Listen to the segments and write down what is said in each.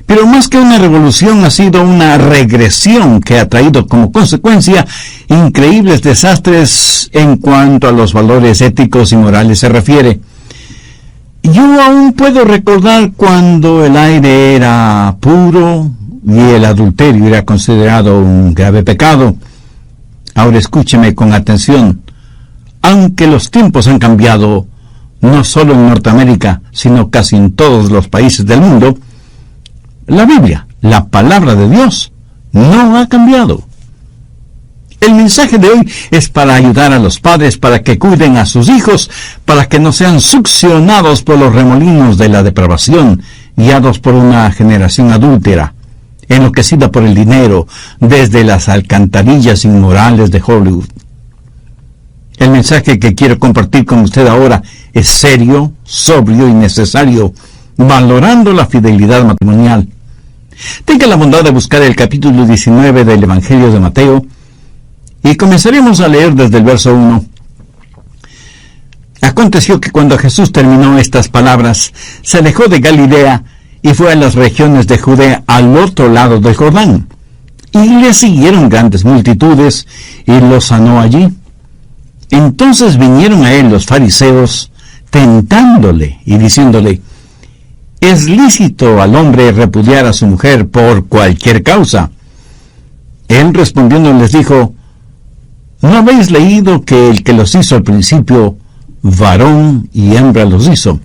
Pero más que una revolución, ha sido una regresión que ha traído como consecuencia increíbles desastres en cuanto a los valores éticos y morales se refiere. Yo aún puedo recordar cuando el aire era puro y el adulterio era considerado un grave pecado. Ahora escúcheme con atención. Aunque los tiempos han cambiado, no solo en Norteamérica, sino casi en todos los países del mundo, la Biblia, la palabra de Dios, no ha cambiado. El mensaje de hoy es para ayudar a los padres para que cuiden a sus hijos, para que no sean succionados por los remolinos de la depravación, guiados por una generación adúltera, enloquecida por el dinero, desde las alcantarillas inmorales de Hollywood. El mensaje que quiero compartir con usted ahora es serio, sobrio y necesario, valorando la fidelidad matrimonial. Tenga la bondad de buscar el capítulo 19 del Evangelio de Mateo y comenzaremos a leer desde el verso 1. Aconteció que cuando Jesús terminó estas palabras, se alejó de Galilea y fue a las regiones de Judea al otro lado del Jordán. Y le siguieron grandes multitudes y lo sanó allí. Entonces vinieron a él los fariseos, tentándole y diciéndole: ¿es lícito al hombre repudiar a su mujer por cualquier causa? Él respondiendo les dijo: ¿no habéis leído que el que los hizo al principio, varón y hembra los hizo?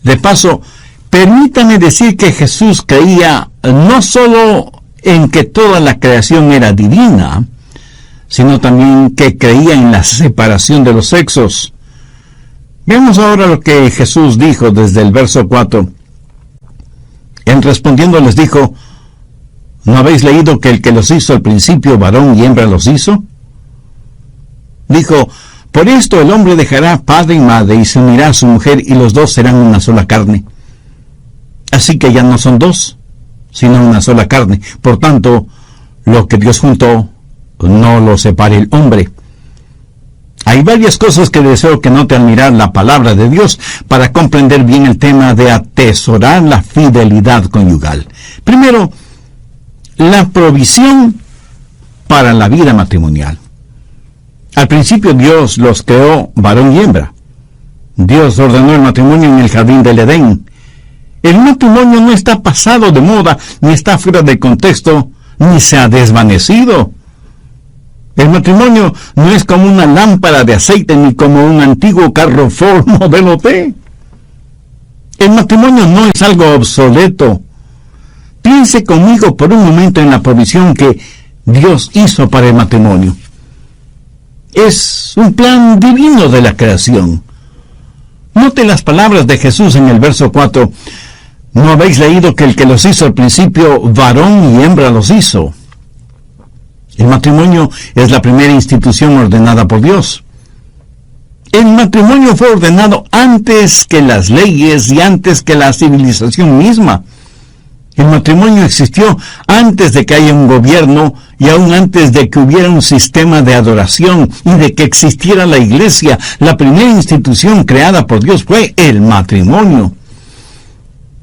De paso, permítame decir que Jesús creía no solo en que toda la creación era divina, sino también que creía en la separación de los sexos. Veamos ahora lo que Jesús dijo desde el verso 4. Él respondiendo les dijo: ¿no habéis leído que el que los hizo al principio, varón y hembra los hizo? Dijo: por esto el hombre dejará padre y madre y se unirá a su mujer y los dos serán una sola carne. Así que ya no son dos, sino una sola carne. Por tanto, lo que Dios juntó, no lo separe el hombre. Hay varias cosas que deseo que note al mirar la palabra de Dios para comprender bien el tema de atesorar la fidelidad conyugal. Primero, la provisión para la vida matrimonial. Al principio Dios los creó varón y hembra. Dios ordenó el matrimonio en el jardín del Edén. El matrimonio no está pasado de moda, ni está fuera de contexto, ni se ha desvanecido. El matrimonio no es como una lámpara de aceite ni como un antiguo carro Ford modelo T. El matrimonio no es algo obsoleto. Piense conmigo por un momento en la provisión que Dios hizo para el matrimonio. Es un plan divino de la creación. Note las palabras de Jesús en el verso 4. ¿No habéis leído que el que los hizo al principio, varón y hembra los hizo? El matrimonio es la primera institución ordenada por Dios. El matrimonio fue ordenado antes que las leyes y antes que la civilización misma. El matrimonio existió antes de que haya un gobierno y aún antes de que hubiera un sistema de adoración y de que existiera la iglesia. La primera institución creada por Dios fue el matrimonio.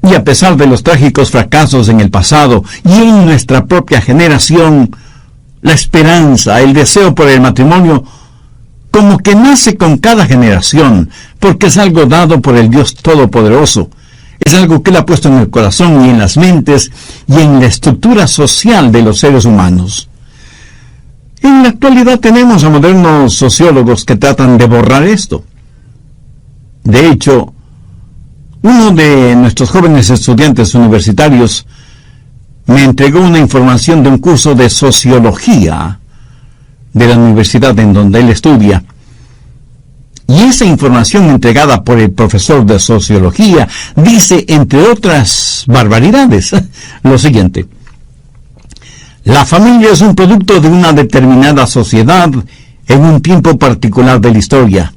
Y a pesar de los trágicos fracasos en el pasado y en nuestra propia generación, la esperanza, el deseo por el matrimonio, como que nace con cada generación, porque es algo dado por el Dios Todopoderoso. Es algo que Él ha puesto en el corazón y en las mentes y en la estructura social de los seres humanos. En la actualidad tenemos a modernos sociólogos que tratan de borrar esto. De hecho, uno de nuestros jóvenes estudiantes universitarios me entregó una información de un curso de sociología de la universidad en donde él estudia. Y esa información entregada por el profesor de sociología dice, entre otras barbaridades, lo siguiente: la familia es un producto de una determinada sociedad en un tiempo particular de la historia.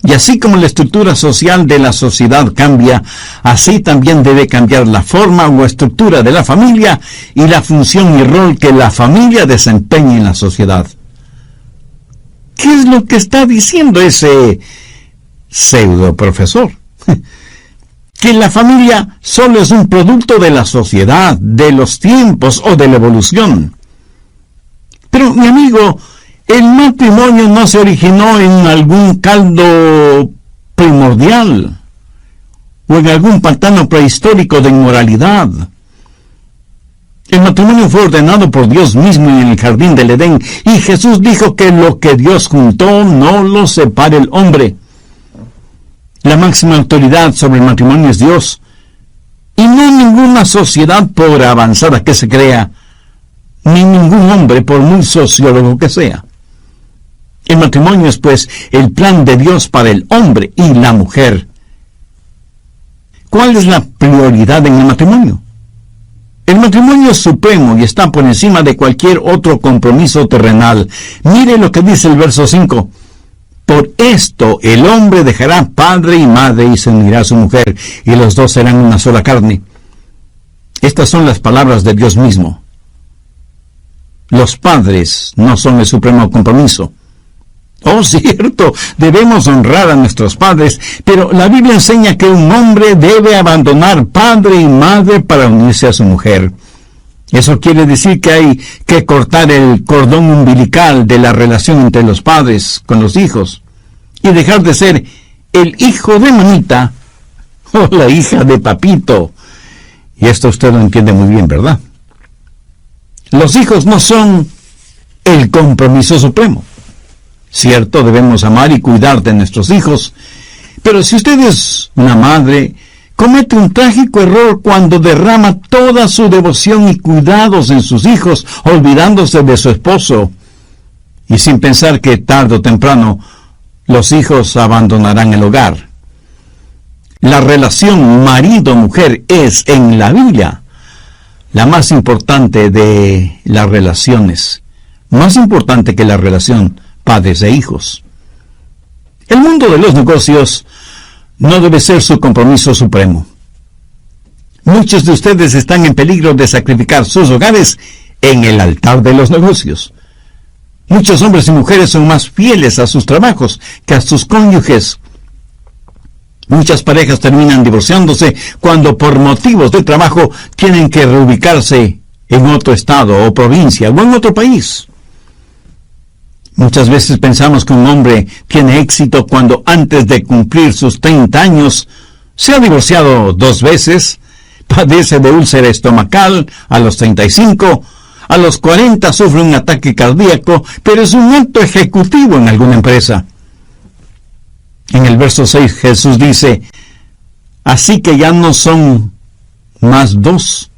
Y así como la estructura social de la sociedad cambia, así también debe cambiar la forma o estructura de la familia y la función y rol que la familia desempeña en la sociedad. ¿Qué es lo que está diciendo ese pseudo profesor? que la familia solo es un producto de la sociedad, de los tiempos o de la evolución. Pero, mi amigo, el matrimonio no se originó en algún caldo primordial o en algún pantano prehistórico de inmoralidad. El matrimonio fue ordenado por Dios mismo en el jardín del Edén, y Jesús dijo que lo que Dios juntó no lo separe el hombre. La máxima autoridad sobre el matrimonio es Dios, y no ninguna sociedad, por avanzada que se crea, ni ningún hombre, por muy sociólogo que sea. El matrimonio es, pues, el plan de Dios para el hombre y la mujer. ¿Cuál es la prioridad en el matrimonio? El matrimonio es supremo y está por encima de cualquier otro compromiso terrenal. Mire lo que dice el verso 5. Por esto el hombre dejará padre y madre y se unirá a su mujer, y los dos serán una sola carne. Estas son las palabras de Dios mismo. Los padres no son el supremo compromiso. Oh, cierto, debemos honrar a nuestros padres, pero la Biblia enseña que un hombre debe abandonar padre y madre para unirse a su mujer. Eso quiere decir que hay que cortar el cordón umbilical de la relación entre los padres con los hijos y dejar de ser el hijo de mamita o la hija de papito. Y esto usted lo entiende muy bien, ¿verdad? Los hijos no son el compromiso supremo. Cierto, debemos amar y cuidar de nuestros hijos, pero si usted es una madre, comete un trágico error cuando derrama toda su devoción y cuidados en sus hijos, olvidándose de su esposo, y sin pensar que tarde o temprano los hijos abandonarán el hogar. La relación marido-mujer es, en la Biblia, la más importante de las relaciones, más importante que la relación padres e hijos. El mundo de los negocios no debe ser su compromiso supremo. Muchos de ustedes están en peligro de sacrificar sus hogares en el altar de los negocios. Muchos hombres y mujeres son más fieles a sus trabajos que a sus cónyuges. Muchas parejas terminan divorciándose cuando por motivos de trabajo tienen que reubicarse en otro estado o provincia o en otro país. Muchas veces pensamos que un hombre tiene éxito cuando antes de cumplir sus 30 años se ha divorciado 2 veces, padece de úlcera estomacal a los 35, a los 40 sufre un ataque cardíaco, pero es un alto ejecutivo en alguna empresa. En el verso 6 Jesús dice, así que ya no son más 2,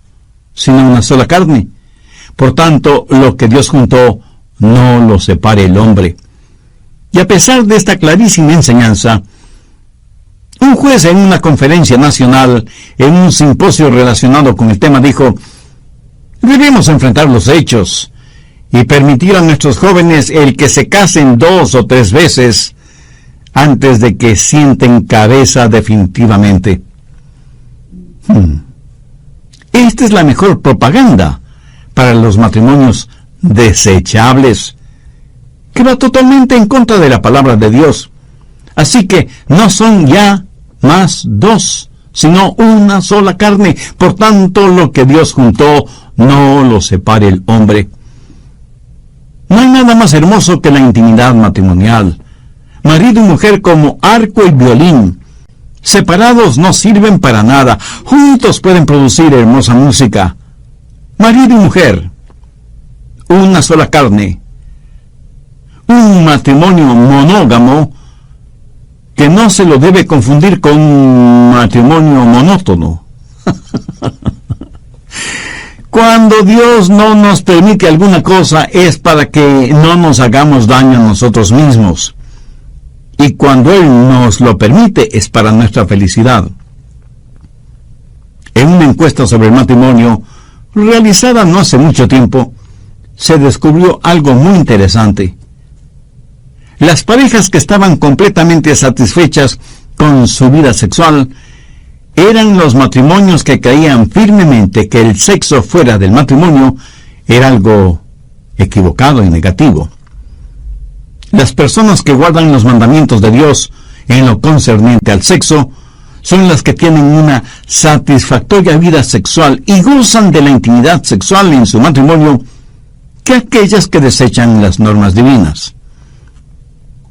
sino una sola carne. Por tanto, lo que Dios juntó, no lo separe el hombre. Y a pesar de esta clarísima enseñanza, un juez en una conferencia nacional, en un simposio relacionado con el tema, dijo, debemos enfrentar los hechos y permitir a nuestros jóvenes el que se casen 2 o 3 veces antes de que sienten cabeza definitivamente. Esta es la mejor propaganda para los matrimonios desechables, que va totalmente en contra de la palabra de Dios. Así que no son ya más 2, sino una sola carne. Por tanto, lo que Dios juntó, no lo separe el hombre. No hay nada más hermoso que la intimidad matrimonial. Marido y mujer como arco y violín. Separados no sirven para nada. Juntos pueden producir hermosa música. Marido y mujer, una sola carne. Un matrimonio monógamo que no se lo debe confundir con un matrimonio monótono. Cuando Dios no nos permite alguna cosa es para que no nos hagamos daño a nosotros mismos. Y cuando Él nos lo permite es para nuestra felicidad. En una encuesta sobre el matrimonio, realizada no hace mucho tiempo, se descubrió algo muy interesante. Las parejas que estaban completamente satisfechas con su vida sexual eran los matrimonios que creían firmemente que el sexo fuera del matrimonio era algo equivocado y negativo. Las personas que guardan los mandamientos de Dios en lo concerniente al sexo son las que tienen una satisfactoria vida sexual y gozan de la intimidad sexual en su matrimonio que aquellas que desechan las normas divinas.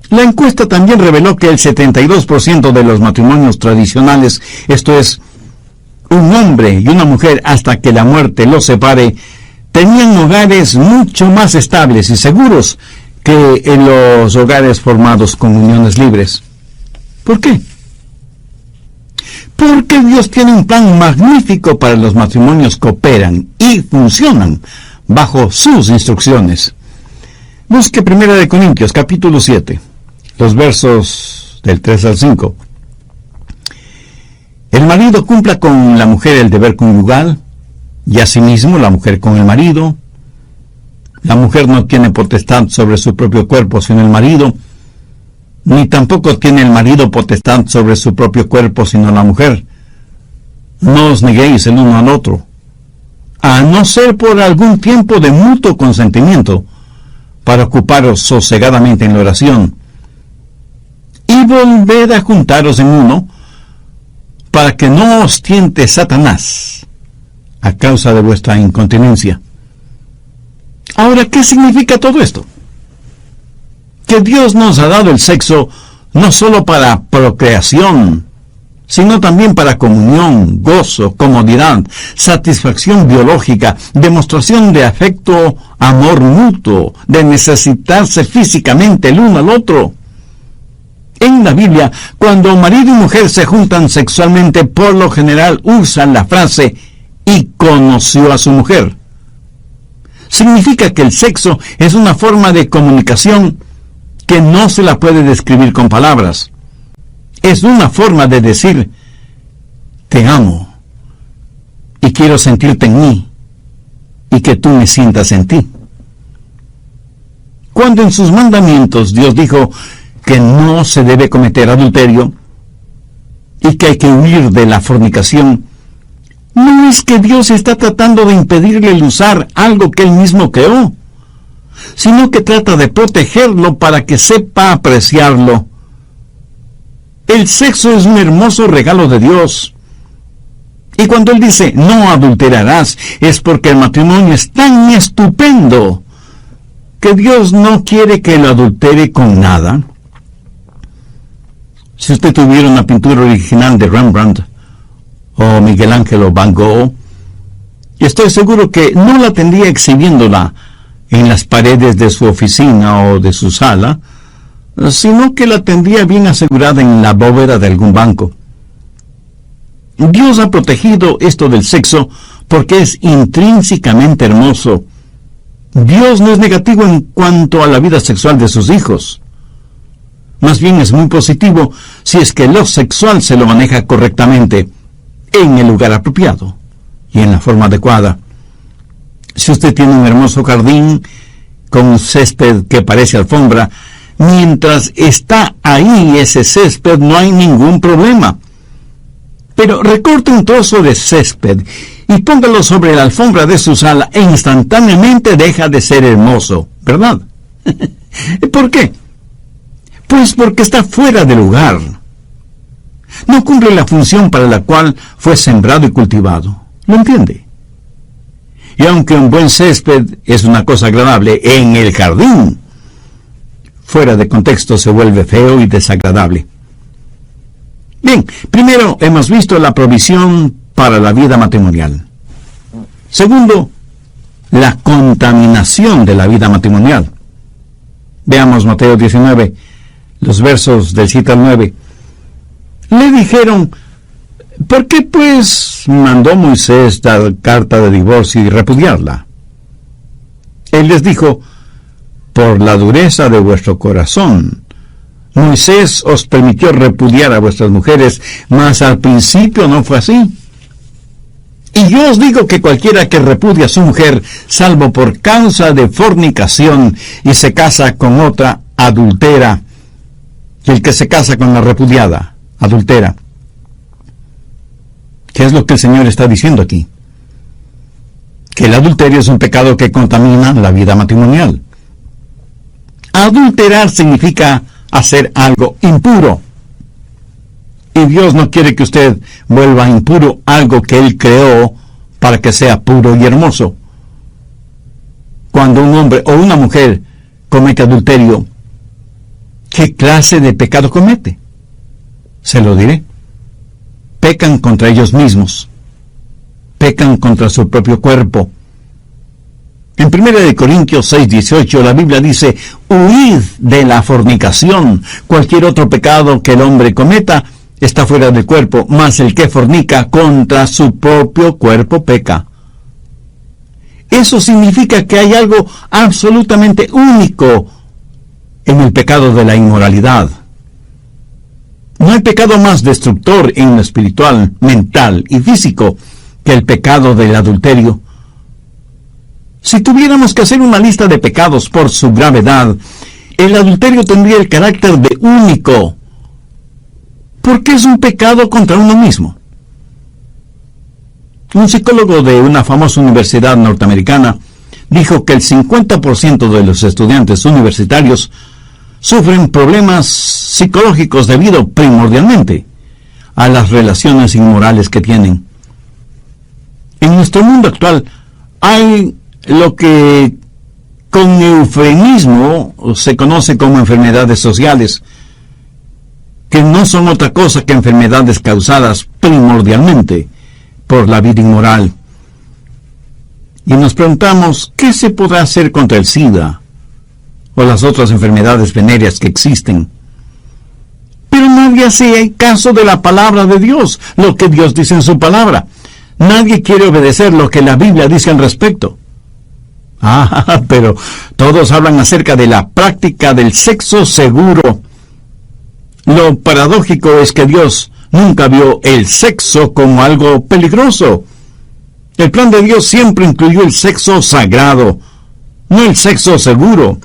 La encuesta también reveló que el 72% de los matrimonios tradicionales, esto es, un hombre y una mujer hasta que la muerte los separe, tenían hogares mucho más estables y seguros que en los hogares formados con uniones libres. ¿Por qué? Porque Dios tiene un plan magnífico para los matrimonios que operan y funcionan bajo sus instrucciones. Busque 1 Corintios, capítulo 7, los versos del 3 al 5. El marido cumpla con la mujer el deber conyugal, y asimismo la mujer con el marido. La mujer no tiene potestad sobre su propio cuerpo sino el marido, ni tampoco tiene el marido potestad sobre su propio cuerpo sino la mujer. No os neguéis el uno al otro, a no ser por algún tiempo de mutuo consentimiento, para ocuparos sosegadamente en la oración, y volved a juntaros en uno, para que no os tiente Satanás a causa de vuestra incontinencia. Ahora, ¿qué significa todo esto? Que Dios nos ha dado el sexo no solo para procreación, sino también para comunión, gozo, comodidad, satisfacción biológica, demostración de afecto, amor mutuo, de necesitarse físicamente el uno al otro. En la Biblia, cuando marido y mujer se juntan sexualmente, por lo general usan la frase "y conoció a su mujer". Significa que el sexo es una forma de comunicación que no se la puede describir con palabras. Es una forma de decir: te amo y quiero sentirte en mí y que tú me sientas en ti. Cuando en sus mandamientos Dios dijo que no se debe cometer adulterio y que hay que huir de la fornicación, no es que Dios está tratando de impedirle el usar algo que Él mismo creó, sino que trata de protegerlo para que sepa apreciarlo. El sexo es un hermoso regalo de Dios. Y cuando Él dice "no adulterarás", es porque el matrimonio es tan estupendo que Dios no quiere que lo adultere con nada. Si usted tuviera una pintura original de Rembrandt o Miguel Ángel o Van Gogh, estoy seguro que no la tendría exhibiéndola en las paredes de su oficina o de su sala, sino que la tendría bien asegurada en la bóveda de algún banco. Dios ha protegido esto del sexo porque es intrínsecamente hermoso. Dios no es negativo en cuanto a la vida sexual de sus hijos. Más bien es muy positivo si es que lo sexual se lo maneja correctamente, en el lugar apropiado y en la forma adecuada. Si usted tiene un hermoso jardín con un césped que parece alfombra, mientras está ahí ese césped no hay ningún problema. Pero recorte un trozo de césped y póngalo sobre la alfombra de su sala e instantáneamente deja de ser hermoso, ¿verdad? ¿Por qué? Pues porque está fuera de lugar. No cumple la función para la cual fue sembrado y cultivado. ¿Lo entiende? Y aunque un buen césped es una cosa agradable en el jardín, fuera de contexto se vuelve feo y desagradable. Bien, primero hemos visto la provisión para la vida matrimonial. Segundo, la contaminación de la vida matrimonial. Veamos Mateo 19, los versos del 7 al 9. Le dijeron: ¿por qué pues mandó Moisés dar carta de divorcio y repudiarla? Él les dijo: por la dureza de vuestro corazón. Moisés os permitió repudiar a vuestras mujeres, mas al principio no fue así. Y yo os digo que cualquiera que repudia a su mujer, salvo por causa de fornicación, y se casa con otra, adultera. Y el que se casa con la repudiada, adultera. ¿Qué es lo que el Señor está diciendo aquí? Que el adulterio es un pecado que contamina la vida matrimonial. Adulterar significa hacer algo impuro. Y Dios no quiere que usted vuelva impuro algo que Él creó para que sea puro y hermoso. Cuando un hombre o una mujer comete adulterio, ¿qué clase de pecado comete? Se lo diré. Pecan contra ellos mismos. Pecan contra su propio cuerpo. En 1 Corintios 6:18 la Biblia dice: huid de la fornicación. Cualquier otro pecado que el hombre cometa está fuera del cuerpo, mas el que fornica contra su propio cuerpo peca. Eso significa que hay algo absolutamente único en el pecado de la inmoralidad. No hay pecado más destructor en lo espiritual, mental y físico que el pecado del adulterio. Si tuviéramos que hacer una lista de pecados por su gravedad, el adulterio tendría el carácter de único, porque es un pecado contra uno mismo. Un psicólogo de una famosa universidad norteamericana dijo que el 50% de los estudiantes universitarios sufren problemas psicológicos debido primordialmente a las relaciones inmorales que tienen. En nuestro mundo actual hay lo que con eufemismo se conoce como enfermedades sociales, que no son otra cosa que enfermedades causadas primordialmente por la vida inmoral. Y nos preguntamos, ¿qué se podrá hacer contra el SIDA o las otras enfermedades venéreas que existen? Pero nadie hace caso de la palabra de Dios, lo que Dios dice en su palabra. Nadie quiere obedecer lo que la Biblia dice al respecto. Pero todos hablan acerca de la práctica del sexo seguro. Lo paradójico es que Dios nunca vio el sexo como algo peligroso. El plan de Dios siempre incluyó el sexo sagrado, no el sexo seguro.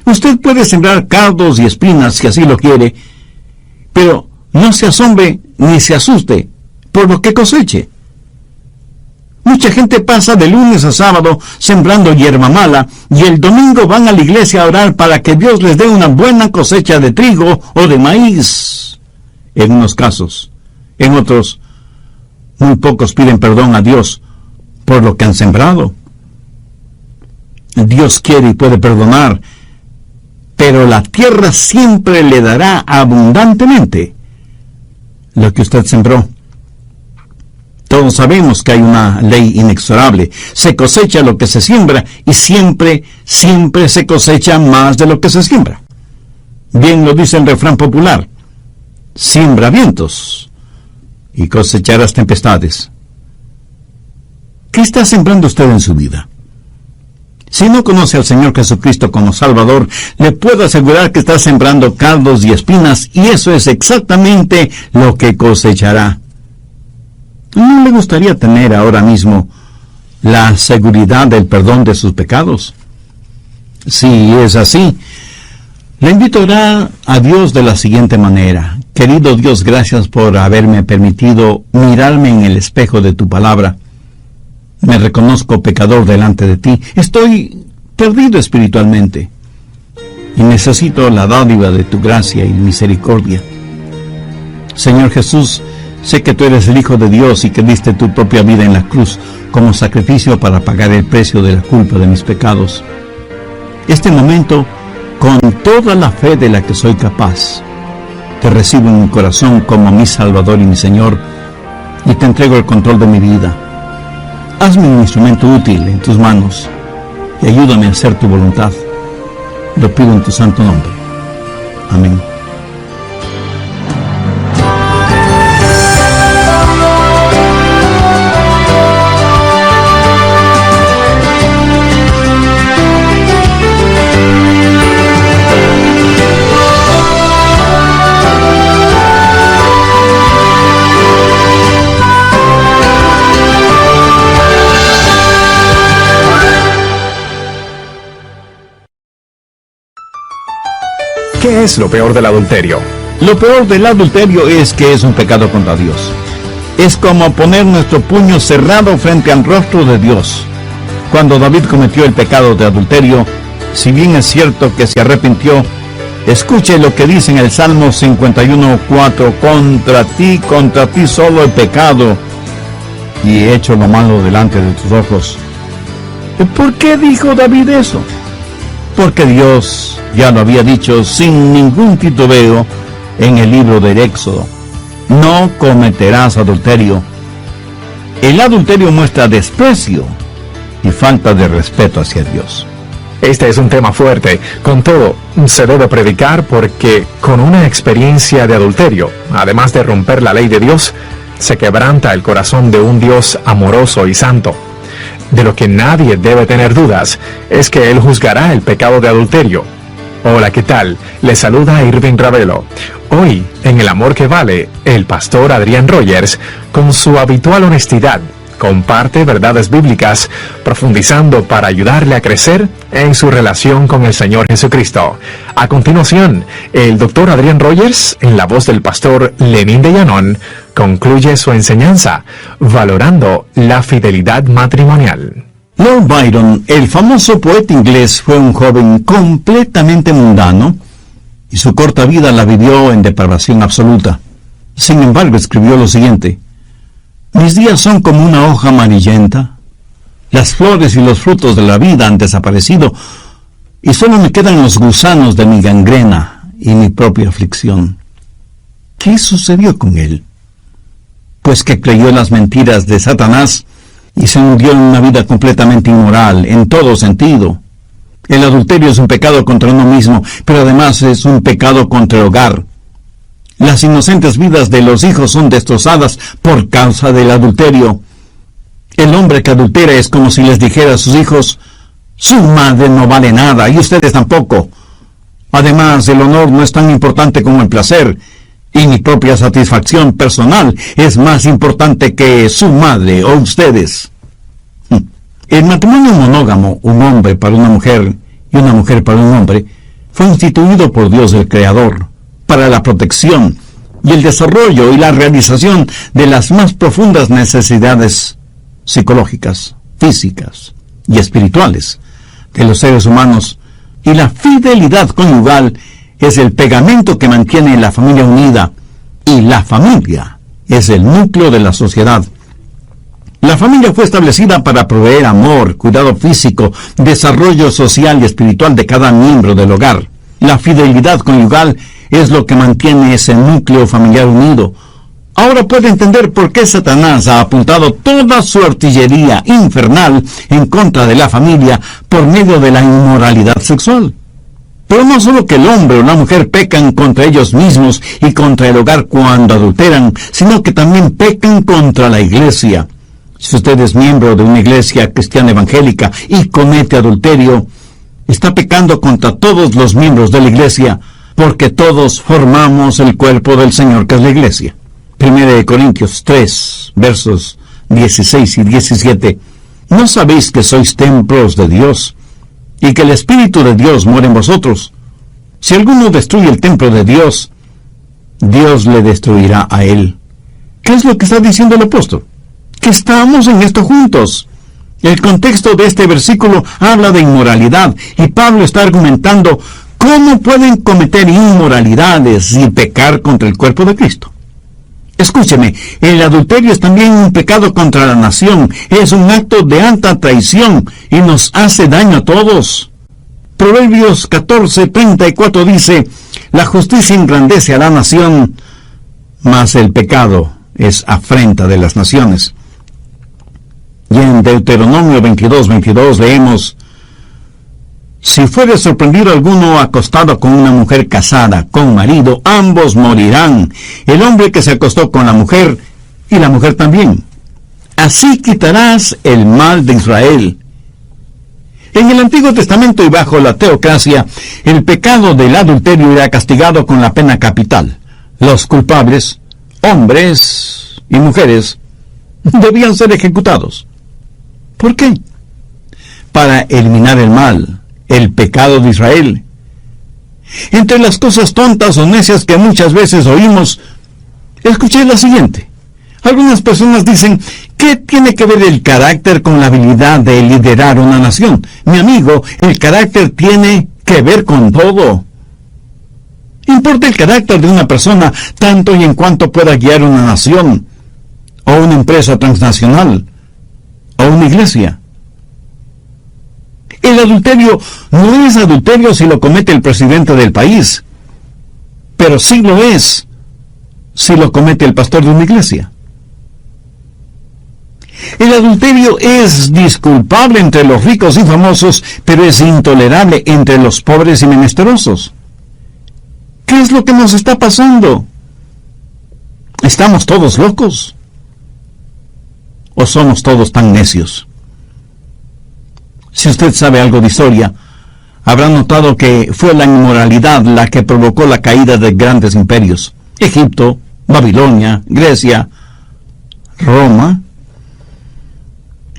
Usted puede sembrar cardos y espinas si así lo quiere, pero no se asombre ni se asuste por lo que coseche. Mucha gente pasa de lunes a sábado sembrando hierba mala y el domingo van a la iglesia a orar para que Dios les dé una buena cosecha de trigo o de maíz. En unos casos, en otros, muy pocos piden perdón a Dios por lo que han sembrado. Dios quiere y puede perdonar, pero la tierra siempre le dará abundantemente lo que usted sembró. Todos sabemos que hay una ley inexorable. Se cosecha lo que se siembra y siempre se cosecha más de lo que se siembra. Bien lo dice el refrán popular: siembra vientos y cosecharás tempestades. ¿Qué está sembrando usted en su vida? Si no conoce al Señor Jesucristo como Salvador, le puedo asegurar que está sembrando cardos y espinas, y eso es exactamente lo que cosechará. ¿No le gustaría tener ahora mismo la seguridad del perdón de sus pecados? Si es así, le invito a orar a Dios de la siguiente manera: querido Dios, gracias por haberme permitido mirarme en el espejo de tu palabra. Me reconozco pecador delante de ti. Estoy perdido espiritualmente y necesito la dádiva de tu gracia y misericordia. Señor Jesús, sé que tú eres el Hijo de Dios y que diste tu propia vida en la cruz como sacrificio para pagar el precio de la culpa de mis pecados. Este momento, con toda la fe de la que soy capaz, te recibo en mi corazón como mi Salvador y mi Señor, y te entrego el control de mi vida. Hazme un instrumento útil en tus manos y ayúdame a hacer tu voluntad. Lo pido en tu santo nombre. Amén. ¿Qué es lo peor del adulterio? Lo peor del adulterio es que es un pecado contra Dios. Es como poner nuestro puño cerrado frente al rostro de Dios. Cuando David cometió el pecado de adulterio, si bien es cierto que se arrepintió, Escuche lo que dice en el Salmo 51:4: contra ti solo he pecado y he hecho lo malo delante de tus ojos. ¿Por qué dijo David eso? Porque Dios ya lo había dicho sin ningún titubeo en el libro del Éxodo: no cometerás adulterio. El adulterio muestra desprecio y falta de respeto hacia Dios. Este es un tema fuerte. Con todo, se debe predicar porque con una experiencia de adulterio, además de romper la ley de Dios, se quebranta el corazón de un Dios amoroso y santo. De lo que nadie debe tener dudas es que Él juzgará el pecado de adulterio. Hola, ¿qué tal? Les saluda Irving Ravelo. Hoy, en El Amor que Vale, el pastor Adrián Rogers, con su habitual honestidad, comparte verdades bíblicas, profundizando para ayudarle a crecer en su relación con el Señor Jesucristo. A continuación, el doctor Adrián Rogers, en la voz del pastor Lenín de Llanón, concluye su enseñanza, valorando la fidelidad matrimonial. Lord Byron, el famoso poeta inglés, fue un joven completamente mundano y su corta vida la vivió en depravación absoluta. Sin embargo, escribió lo siguiente: mis días son como una hoja amarillenta. Las flores y los frutos de la vida han desaparecido y solo me quedan los gusanos de mi gangrena y mi propia aflicción. ¿Qué sucedió con él? Pues que creyó en las mentiras de Satanás y se hundió en una vida completamente inmoral, en todo sentido. El adulterio es un pecado contra uno mismo, pero además es un pecado contra el hogar. Las inocentes vidas de los hijos son destrozadas por causa del adulterio. El hombre que adultera es como si les dijera a sus hijos: su madre no vale nada y ustedes tampoco. Además, el honor no es tan importante como el placer, y mi propia satisfacción personal es más importante que su madre o ustedes. El matrimonio monógamo, un hombre para una mujer y una mujer para un hombre, fue instituido por Dios el Creador para la protección y el desarrollo y la realización de las más profundas necesidades psicológicas, físicas y espirituales de los seres humanos, y la fidelidad conyugal es el pegamento que mantiene la familia unida, y la familia es el núcleo de la sociedad. La familia fue establecida para proveer amor, cuidado físico, desarrollo social y espiritual de cada miembro del hogar. La fidelidad conyugal es lo que mantiene ese núcleo familiar unido. Ahora puede entender por qué Satanás ha apuntado toda su artillería infernal en contra de la familia por medio de la inmoralidad sexual. Pero no solo que el hombre o la mujer pecan contra ellos mismos y contra el hogar cuando adulteran, sino que también pecan contra la iglesia. Si usted es miembro de una iglesia cristiana evangélica y comete adulterio, está pecando contra todos los miembros de la iglesia, porque todos formamos el cuerpo del Señor, que es la iglesia. 1 Corintios 3, versos 16 y 17. ¿No sabéis que sois templos de Dios, y que el Espíritu de Dios mora en vosotros? Si alguno destruye el templo de Dios, Dios le destruirá a él. ¿Qué es lo que está diciendo el apóstol? Que estamos en esto juntos. El contexto de este versículo habla de inmoralidad, y Pablo está argumentando cómo pueden cometer inmoralidades y pecar contra el cuerpo de Cristo. Escúcheme, el adulterio es también un pecado contra la nación, es un acto de alta traición y nos hace daño a todos. Proverbios 14:34 dice: la justicia engrandece a la nación, mas el pecado es afrenta de las naciones. Y en Deuteronomio 22:22 leemos: si fuere sorprendido alguno acostado con una mujer casada con marido, ambos morirán, el hombre que se acostó con la mujer y la mujer también. Así quitarás el mal de Israel. En el Antiguo Testamento y bajo la teocracia, el pecado del adulterio era castigado con la pena capital. Los culpables, hombres y mujeres, debían ser ejecutados. ¿Por qué? Para eliminar el mal, el pecado de Israel. Entre las cosas tontas o necias que muchas veces oímos, escuché la siguiente. Algunas personas dicen: ¿qué tiene que ver el carácter con la habilidad de liderar una nación? Mi amigo, el carácter tiene que ver con todo. Importa el carácter de una persona tanto y en cuanto pueda guiar una nación, o una empresa transnacional, o una iglesia. El adulterio no es adulterio si lo comete el presidente del país, pero sí lo es si lo comete el pastor de una iglesia. El adulterio es disculpable entre los ricos y famosos, pero es intolerable entre los pobres y menesterosos. ¿Qué es lo que nos está pasando? ¿Estamos todos locos? ¿O somos todos tan necios? Si usted sabe algo de historia, habrá notado que fue la inmoralidad la que provocó la caída de grandes imperios. Egipto, Babilonia, Grecia, Roma.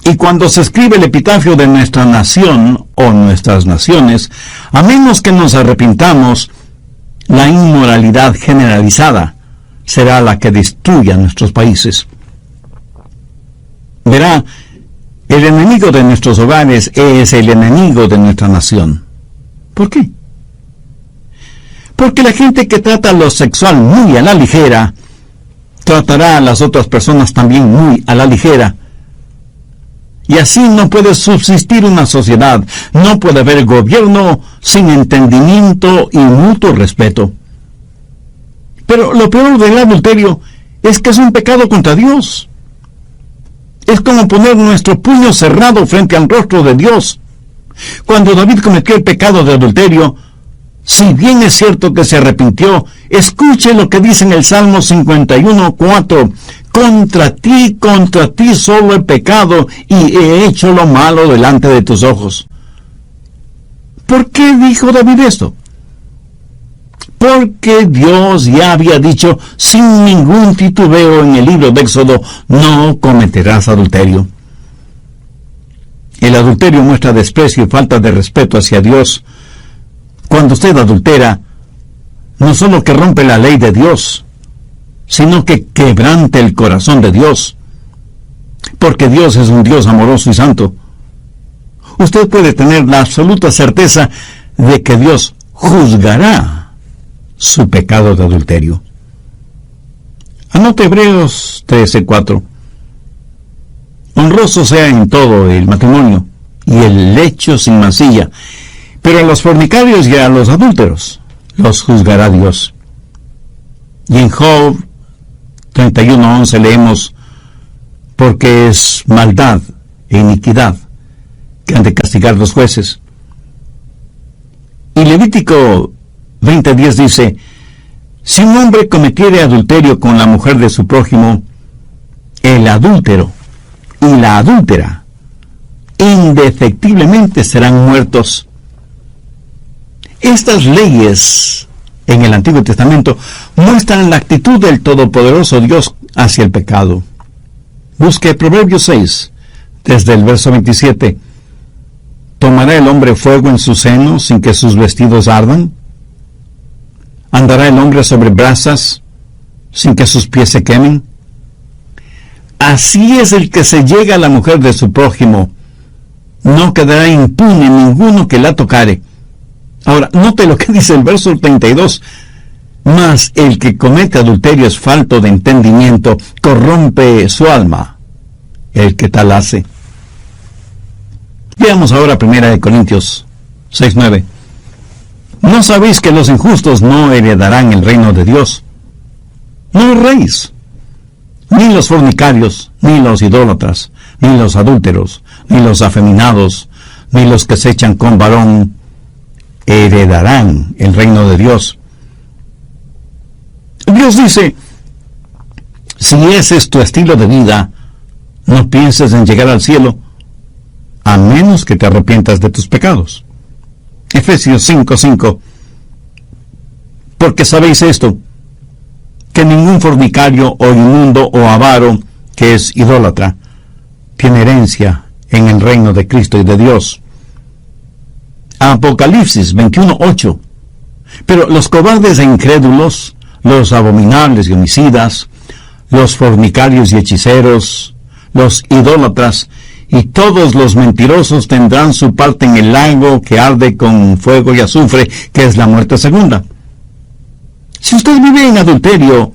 Y cuando se escribe el epitafio de nuestra nación o nuestras naciones, a menos que nos arrepintamos, la inmoralidad generalizada será la que destruya nuestros países. Verá, el enemigo de nuestros hogares es el enemigo de nuestra nación. ¿Por qué? Porque la gente que trata lo sexual muy a la ligera, tratará a las otras personas también muy a la ligera. Y así no puede subsistir una sociedad, no puede haber gobierno sin entendimiento y mutuo respeto. Pero lo peor del adulterio es que es un pecado contra Dios. Es como poner nuestro puño cerrado frente al rostro de Dios. Cuando David cometió el pecado de adulterio, si bien es cierto que se arrepintió, escuche lo que dice en el Salmo 51:4. Contra ti solo he pecado y he hecho lo malo delante de tus ojos. ¿Por qué dijo David esto? Porque Dios ya había dicho sin ningún titubeo en el libro de Éxodo, no cometerás adulterio. El adulterio muestra desprecio y falta de respeto hacia Dios. Cuando usted adultera, no solo que rompe la ley de Dios, sino que quebrante el corazón de Dios, porque Dios es un Dios amoroso y santo. Usted puede tener la absoluta certeza de que Dios juzgará su pecado de adulterio. Anote Hebreos 13:4. Honroso sea en todo el matrimonio y el lecho sin mancilla, pero a los fornicarios y a los adúlteros los juzgará Dios. Y en Job 31:11 leemos, porque es maldad e iniquidad que han de castigar los jueces. Y Levítico 20:10 dice, si un hombre cometiere adulterio con la mujer de su prójimo, el adúltero y la adúltera indefectiblemente serán muertos. Estas leyes en el Antiguo Testamento muestran la actitud del Todopoderoso Dios hacia el pecado. Busque Proverbios 6, desde el verso 27. ¿Tomará el hombre fuego en su seno sin que sus vestidos ardan? ¿Andará el hombre sobre brasas sin que sus pies se quemen? Así es el que se llega a la mujer de su prójimo. No quedará impune ninguno que la tocare. Ahora, note lo que dice el verso 32. Mas el que comete adulterio es falto de entendimiento, corrompe su alma, el que tal hace. Veamos ahora 1 Corintios 6:9. ¿No sabéis que los injustos no heredarán el reino de Dios? No erréis, ni los fornicarios, ni los idólatras, ni los adúlteros, ni los afeminados, ni los que se echan con varón, heredarán el reino de Dios. Dios dice, si ese es tu estilo de vida, no pienses en llegar al cielo, a menos que te arrepientas de tus pecados. Efesios 5:5. Porque sabéis esto, que ningún fornicario o inmundo o avaro, que es idólatra, tiene herencia en el reino de Cristo y de Dios. Apocalipsis 21:8. Pero los cobardes e incrédulos, los abominables y homicidas, los fornicarios y hechiceros, los idólatras y todos los mentirosos tendrán su parte en el lago que arde con fuego y azufre, que es la muerte segunda. Si usted vive en adulterio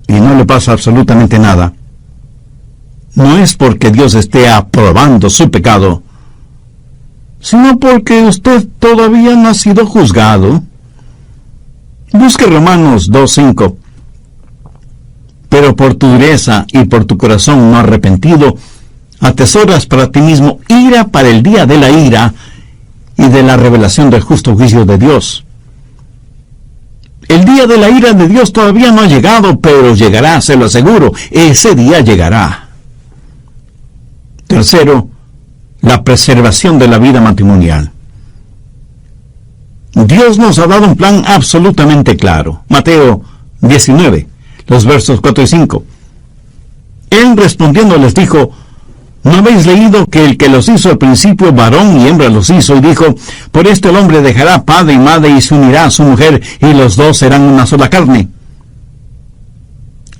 y no le pasa absolutamente nada, no es porque Dios esté aprobando su pecado, sino porque usted todavía no ha sido juzgado. Busque Romanos 2:5. Pero por tu dureza y por tu corazón no arrepentido, atesoras para ti mismo ira para el día de la ira y de la revelación del justo juicio de Dios. El día de la ira de Dios todavía no ha llegado, pero llegará, se lo aseguro. Ese día llegará. Tercero, la preservación de la vida matrimonial. Dios nos ha dado un plan absolutamente claro. Mateo 19, los versos 4 y 5. Él respondiendo les dijo: ¿no habéis leído que el que los hizo al principio, varón y hembra los hizo? Y dijo: por esto el hombre dejará padre y madre y se unirá a su mujer, y los dos serán una sola carne.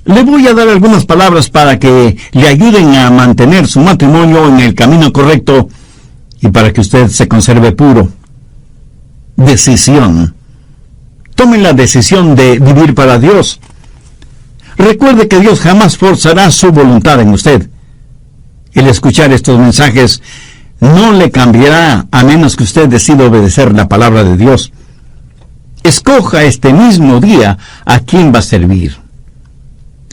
Le voy a dar algunas palabras para que le ayuden a mantener su matrimonio en el camino correcto y para que usted se conserve puro. Decisión. Tome la decisión de vivir para Dios. Recuerde que Dios jamás forzará su voluntad en usted. El escuchar estos mensajes no le cambiará a menos que usted decida obedecer la palabra de Dios. Escoja este mismo día a quién va a servir.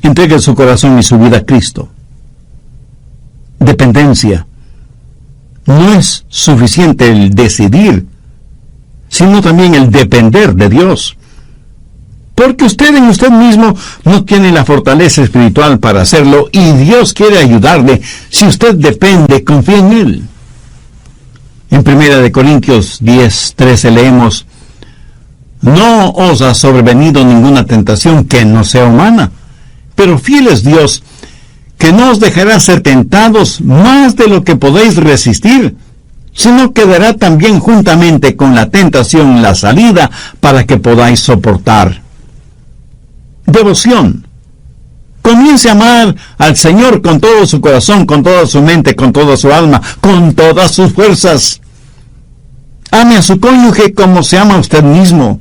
Entregue su corazón y su vida a Cristo. Dependencia. No es suficiente el decidir, sino también el depender de Dios. Porque usted en usted mismo no tiene la fortaleza espiritual para hacerlo, y Dios quiere ayudarle si usted depende, confía en Él. En 1 Corintios 10:13 leemos: no os ha sobrevenido ninguna tentación que no sea humana, pero fiel es Dios, que no os dejará ser tentados más de lo que podéis resistir, sino que dará también juntamente con la tentación la salida para que podáis soportar. Devoción. Comience a amar al Señor con todo su corazón, con toda su mente, con toda su alma, con todas sus fuerzas. Ame a su cónyuge como se ama a usted mismo.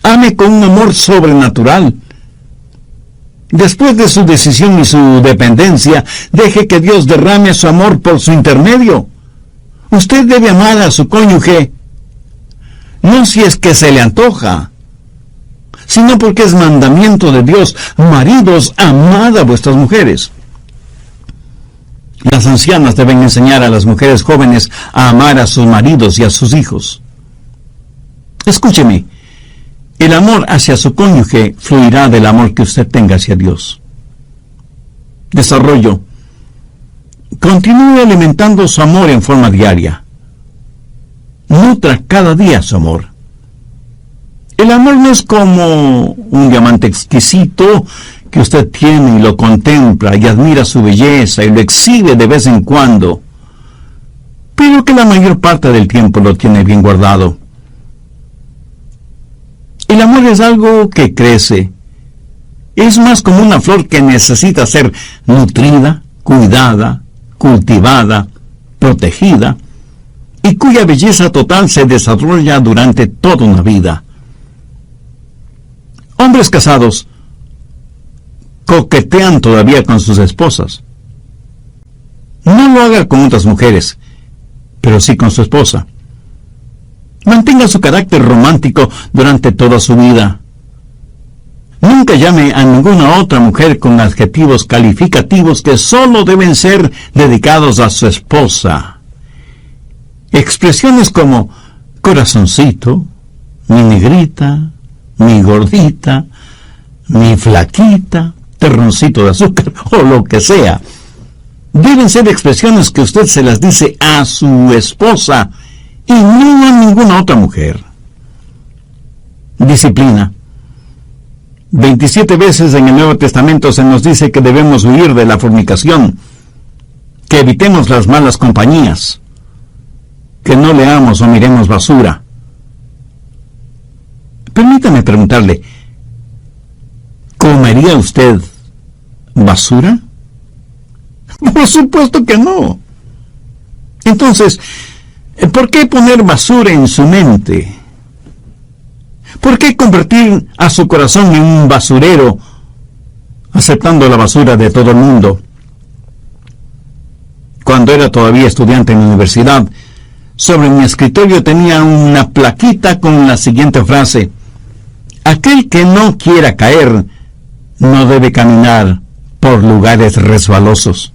Ame con un amor sobrenatural. Después de su decisión y su dependencia, deje que Dios derrame su amor por su intermedio. Usted debe amar a su cónyuge, no si es que se le antoja, sino porque es mandamiento de Dios. Maridos, amad a vuestras mujeres. Las ancianas deben enseñar a las mujeres jóvenes a amar a sus maridos y a sus hijos. Escúcheme, el amor hacia su cónyuge fluirá del amor que usted tenga hacia Dios. Desarrollo. Continúe alimentando su amor en forma diaria. Nutra cada día su amor. El amor no es como un diamante exquisito que usted tiene y lo contempla y admira su belleza y lo exhibe de vez en cuando, pero que la mayor parte del tiempo lo tiene bien guardado. El amor es algo que crece. Es más como una flor que necesita ser nutrida, cuidada, cultivada, protegida, y cuya belleza total se desarrolla durante toda una vida. Hombres casados coquetean todavía con sus esposas. No lo haga con otras mujeres, pero sí con su esposa. Mantenga su carácter romántico durante toda su vida. Nunca llame a ninguna otra mujer con adjetivos calificativos que solo deben ser dedicados a su esposa. Expresiones como corazoncito, mi negrita, mi gordita, mi flaquita, terroncito de azúcar o lo que sea, deben ser expresiones que usted se las dice a su esposa y no a ninguna otra mujer. Disciplina. 27 veces en el Nuevo Testamento se nos dice que debemos huir de la fornicación, que evitemos las malas compañías, que no leamos o miremos basura. Permítame preguntarle, ¿comería usted basura? Por supuesto que no. Entonces, ¿por qué poner basura en su mente? ¿Por qué convertir a su corazón en un basurero, aceptando la basura de todo el mundo? Cuando era todavía estudiante en la universidad, sobre mi escritorio tenía una plaquita con la siguiente frase: aquel que no quiera caer, no debe caminar por lugares resbalosos.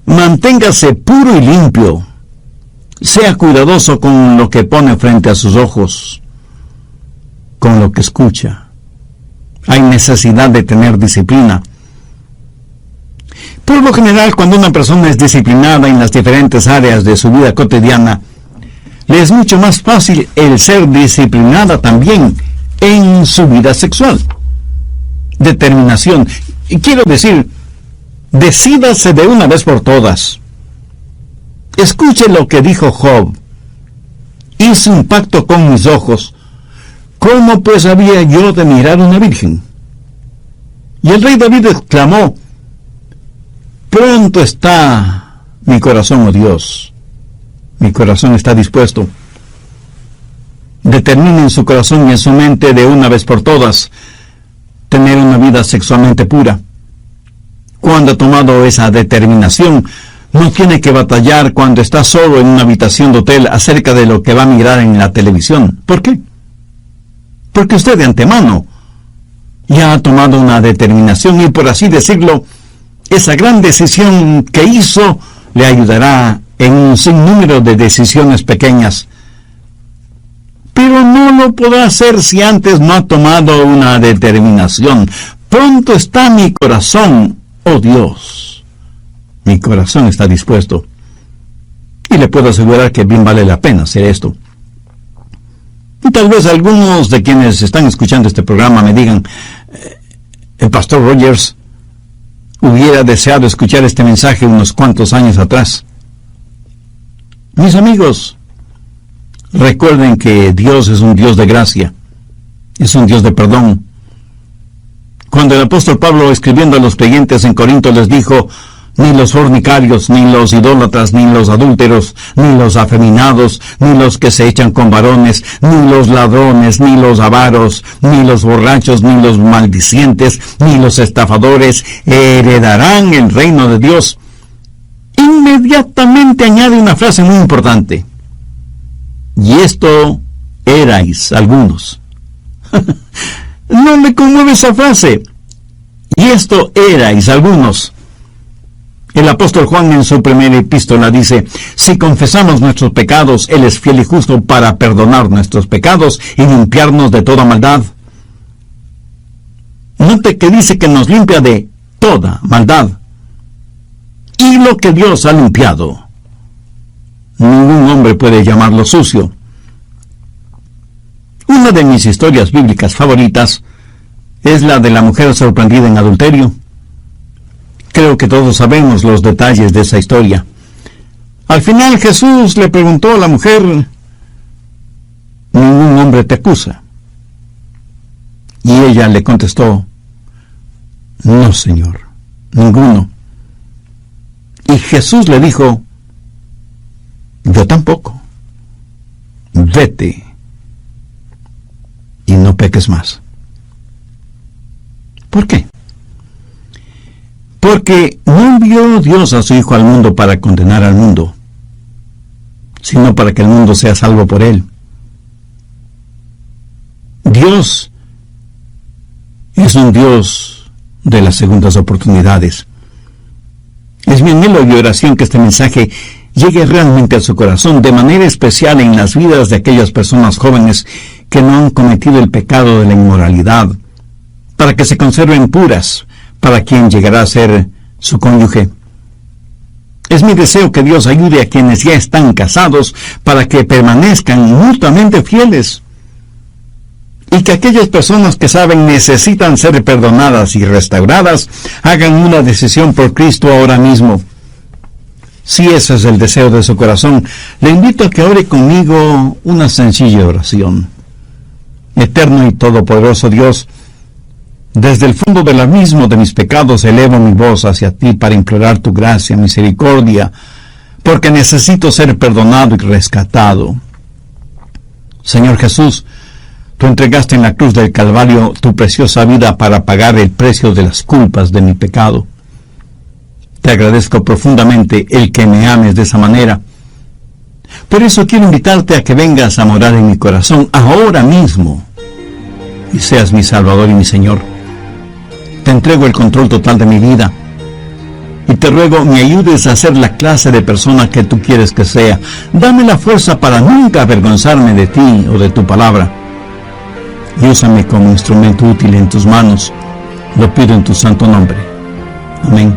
Manténgase puro y limpio. Sea cuidadoso con lo que pone frente a sus ojos, con lo que escucha. Hay necesidad de tener disciplina. Por lo general, cuando una persona es disciplinada en las diferentes áreas de su vida cotidiana, le es mucho más fácil el ser disciplinada también en su vida sexual. Determinación. Y quiero decir, decídase de una vez por todas. Escuche lo que dijo Job. Hice un pacto con mis ojos. ¿Cómo pues había yo de mirar una virgen? Y el rey David exclamó: pronto está mi corazón, oh Dios. Mi corazón está dispuesto. Determine en su corazón y en su mente de una vez por todas tener una vida sexualmente pura. Cuando ha tomado esa determinación, no tiene que batallar cuando está solo en una habitación de hotel acerca de lo que va a mirar en la televisión. ¿Por qué? Porque usted de antemano ya ha tomado una determinación y, por así decirlo, esa gran decisión que hizo le ayudará en un sinnúmero de decisiones pequeñas. Pero no lo podrá hacer si antes no ha tomado una determinación. Pronto está mi corazón, oh Dios. Mi corazón está dispuesto. Y le puedo asegurar que bien vale la pena hacer esto. Y tal vez algunos de quienes están escuchando este programa me digan: el pastor Rogers hubiera deseado escuchar este mensaje unos cuantos años atrás. Mis amigos, recuerden que Dios es un Dios de gracia, es un Dios de perdón. Cuando el apóstol Pablo, escribiendo a los creyentes en Corinto, les dijo: ni los fornicarios, ni los idólatras, ni los adúlteros, ni los afeminados, ni los que se echan con varones, ni los ladrones, ni los avaros, ni los borrachos, ni los maldicientes, ni los estafadores heredarán el reino de Dios. Inmediatamente añade una frase muy importante: y esto erais algunos. ¿No le conmueve esa frase? Y esto erais algunos. El apóstol Juan en su primera epístola dice: si confesamos nuestros pecados, Él es fiel y justo para perdonar nuestros pecados y limpiarnos de toda maldad. Note que dice que nos limpia de toda maldad. Y lo que Dios ha limpiado, ningún hombre puede llamarlo sucio. Una de mis historias bíblicas favoritas es la de la mujer sorprendida en adulterio. Creo que todos sabemos los detalles de esa historia. Al final Jesús le preguntó a la mujer: ¿ningún hombre te acusa? Y ella le contestó: no, Señor, ninguno. Y Jesús le dijo: yo tampoco. Vete y no peques más. ¿Por qué? Porque no envió Dios a su Hijo al mundo para condenar al mundo, sino para que el mundo sea salvo por Él. Dios es un Dios de las segundas oportunidades. Es mi anhelo y oración que este mensaje llegue realmente a su corazón, de manera especial en las vidas de aquellas personas jóvenes que no han cometido el pecado de la inmoralidad, para que se conserven puras para quien llegará a ser su cónyuge. Es mi deseo que Dios ayude a quienes ya están casados para que permanezcan mutuamente fieles, y que aquellas personas que saben necesitan ser perdonadas y restauradas hagan una decisión por Cristo ahora mismo. Si ese es el deseo de su corazón, le invito a que ore conmigo una sencilla oración. Eterno y todopoderoso Dios, desde el fondo del abismo de mis pecados elevo mi voz hacia ti para implorar tu gracia, misericordia, porque necesito ser perdonado y rescatado. Señor Jesús, tú entregaste en la cruz del Calvario tu preciosa vida para pagar el precio de las culpas de mi pecado. Te agradezco profundamente el que me ames de esa manera. Por eso quiero invitarte a que vengas a morar en mi corazón ahora mismo y seas mi Salvador y mi Señor. Te entrego el control total de mi vida y te ruego me ayudes a ser la clase de persona que tú quieres que sea. Dame la fuerza para nunca avergonzarme de ti o de tu palabra. Y úsame como instrumento útil en tus manos. Lo pido en tu santo nombre. Amén.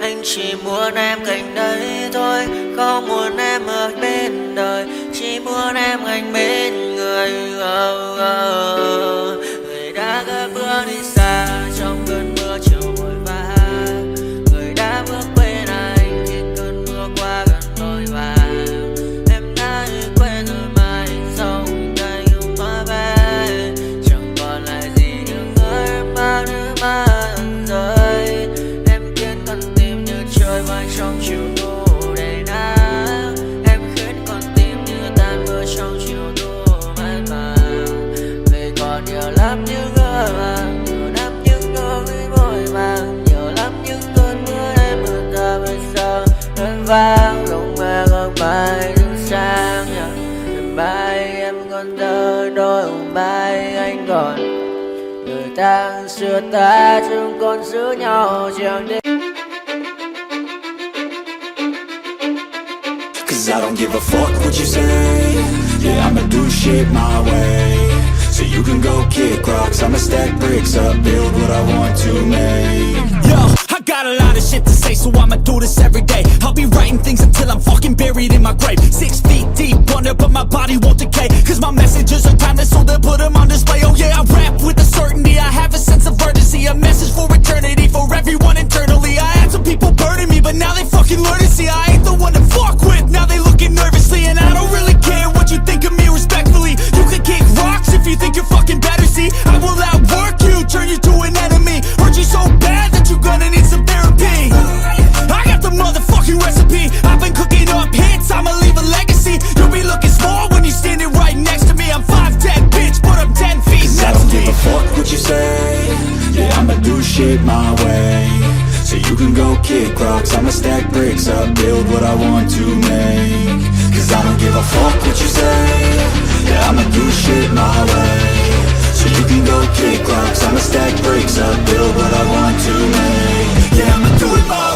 Anh chỉ muốn em cạnh đấy thôi, không muốn em ở bên đời, chỉ muốn em anh bên người. Người đã gỡ bước đi xa trong cơn mưa chiều vội vã, người đã bước bên anh khi cơn mưa qua gần vội vã. Em đã quên rồi mà anh sống đây không nói về, chẳng còn lại gì những người em bao nước mắt rơi. Trời bay trong chiều thu đầy nắng, em khiến con tim như tan mưa trong chiều thu mát màng. Vì còn nhiều lắm những ngỡ vàng, nhiều lắm những nỗi vội vàng, nhiều lắm những cơn mưa em mượn ta bây giờ đơn vang. Không mơ không bay đứng sang nhờ đêm bay em còn thơ đôi hồng bay anh còn người ta xưa ta chúng còn giữ nhau chẳng đêm. Cause I don't give a fuck what you say. Yeah, I'ma do shit my way. So you can go kick rocks, I'ma stack bricks up, build what I want to make. Yo, I got a lot of shit to say, so I'ma do this every day. I'll be writing things until I'm fucking buried in my grave. 6 feet deep under, but my body won't decay. Cause my messages are timeless, so they'll put them on display. Oh yeah, I rap with a certainty, I have a sense of urgency. A message for eternity, for everyone internally. I had some people burning me, but now they fucking learn to see I ain't the one to fuck with, now they looking nervously. And I don't really care what you think of me respectfully. You can kick rocks if you think you're fucking better, see I will outwork you, turn you to an enemy. Hurt you so bad that you're gonna need some therapy. I got the motherfucking recipe, I've been cooking up hits, I'ma leave a legacy. You'll be looking small when you're standing right next to me. I'm 5'10", bitch, but I'm 10 feet Cause I don't give a fuck what you say. Yeah, I'ma do shit my way. So you can go kick rocks, I'ma stack bricks up, build what I want to make. Cause I don't give a fuck what you say. Yeah, I'ma do shit my way. So you can go kick rocks, I'ma stack bricks up, build what I want to make. Yeah, I'ma do it my way.